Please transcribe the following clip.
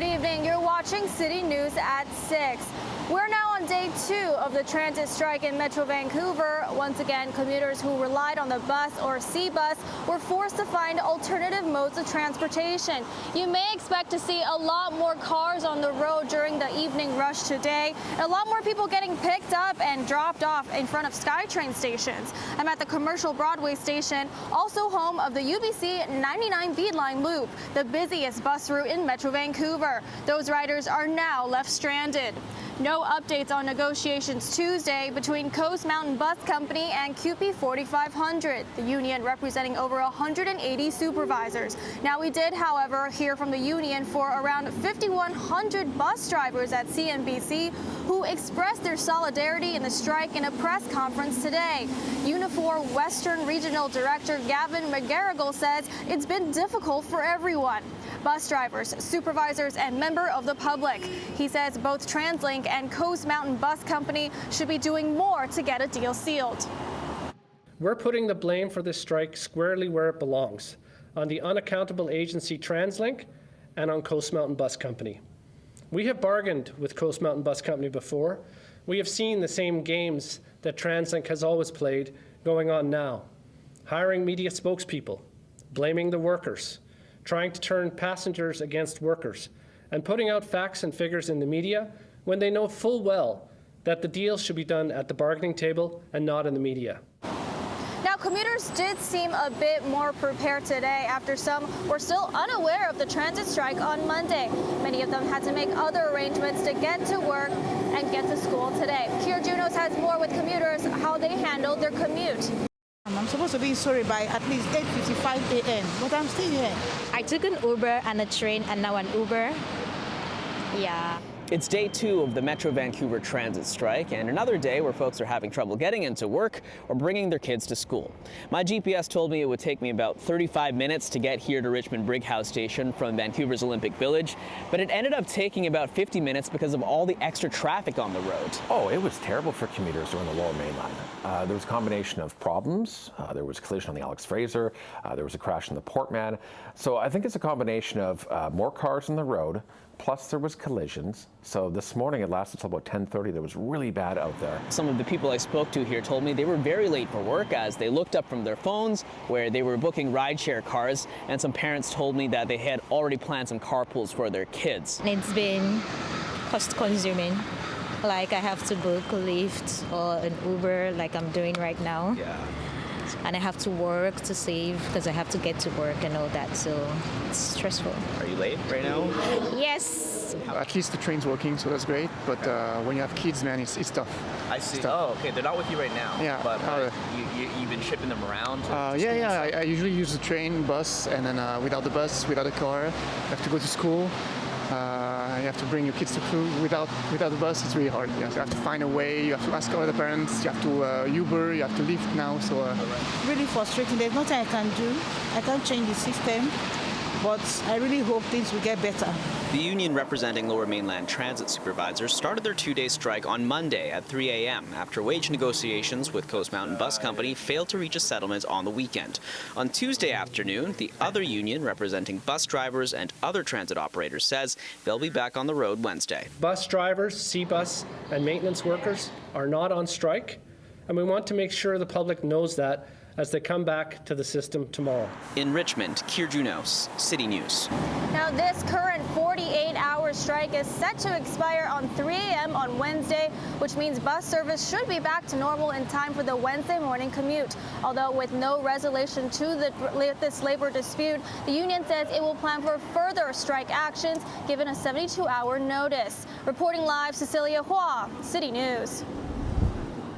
Good evening. You're watching City News at 6. We're now on day 2 of the transit strike in Metro Vancouver. Once again, commuters who relied on the bus or C-bus were forced to find alternative modes of transportation. You may expect to see a lot more cars on the road during the evening rush today. A lot more people getting picked up and dropped off in front of SkyTrain stations. I'm at the Commercial Broadway station, also home of the UBC 99 Beeline Loop, the busiest bus route in Metro Vancouver. Those riders are now left stranded. No updates on negotiations Tuesday between Coast Mountain Bus Company and CUPE 4500, the union representing over 180 supervisors. Now, we did, however, hear from the union for around 5,100 bus drivers at CMBC who expressed their solidarity in the strike in a press conference today. Unifor Western Regional Director Gavin McGarrigle says it's been difficult for everyone. Bus drivers, supervisors, and member of the public. He says both TransLink and Coast Mountain Bus Company should be doing more to get a deal sealed. We're putting the blame for this strike squarely where it belongs, on the unaccountable agency TransLink and on Coast Mountain Bus Company. We have bargained with Coast Mountain Bus Company before. We have seen the same games that TransLink has always played going on now. Hiring media spokespeople, blaming the workers, trying to turn passengers against workers, and putting out facts and figures in the media when they know full well that the deal should be done at the bargaining table and not in the media. Now, commuters did seem a bit more prepared today after some were still unaware of the transit strike on Monday. Many of them had to make other arrangements to get to work and get to school today. Kier Junos has more with commuters how they handled their commute. I'm supposed to be in Surrey by at least 8:55 a.m., but I'm still here. I took an Uber and a train and now an Uber. Yeah. It's day 2 of the Metro Vancouver transit strike and another day where folks are having trouble getting into work or bringing their kids to school. My GPS told me it would take me about 35 minutes to get here to Richmond Brighouse Station from Vancouver's Olympic Village, but it ended up taking about 50 minutes because of all the extra traffic on the road. Oh, it was terrible for commuters during the Lower Mainland. There was a combination of problems. There was a collision on the Alex Fraser. There was a crash in the Portman. So I think it's a combination of more cars on the road, plus there was collisions. So this morning it lasted until about 10:30. It was really bad out there. Some of the people I spoke to here told me they were very late for work as they looked up from their phones where they were booking rideshare cars, and some parents told me that they had already planned some carpools for their kids. It's been cost-consuming. Like I have to book a Lyft or an Uber like I'm doing right now. Yeah. And I have to work to save because I have to get to work and all that, so it's stressful. Are you late right now? Yes. At least the train's working, so that's great. But when you have kids, man, it's tough. I see. It's tough. Oh, okay. They're not with you right now. Yeah. But you've been shipping them around? Yeah. I usually use the train, bus, and then without the bus, without the car, you have to go to school. You have to bring your kids to school. Without the bus, it's really hard. You have to find a way. You have to ask other parents. You have to Uber. You have to Lyft now. So Really frustrating. There's nothing I can do. I can't change the system, but I really hope things will get better. The union representing Lower Mainland transit supervisors started their 2-day strike on Monday at 3 a.m. after wage negotiations with Coast Mountain Bus Company failed to reach a settlement on the weekend. On Tuesday afternoon, the other union representing bus drivers and other transit operators says they'll be back on the road Wednesday. Bus drivers, C-bus, and maintenance workers are not on strike, and we want to make sure the public knows that as they come back to the system tomorrow. In Richmond, Kier Junos, City News. Now, this current 48-hour strike is set to expire on 3 a.m. on Wednesday, which means bus service should be back to normal in time for the Wednesday morning commute. Although with no resolution to this labor dispute, the union says it will plan for further strike actions given a 72-hour notice. Reporting live, Cecilia Hu, City News.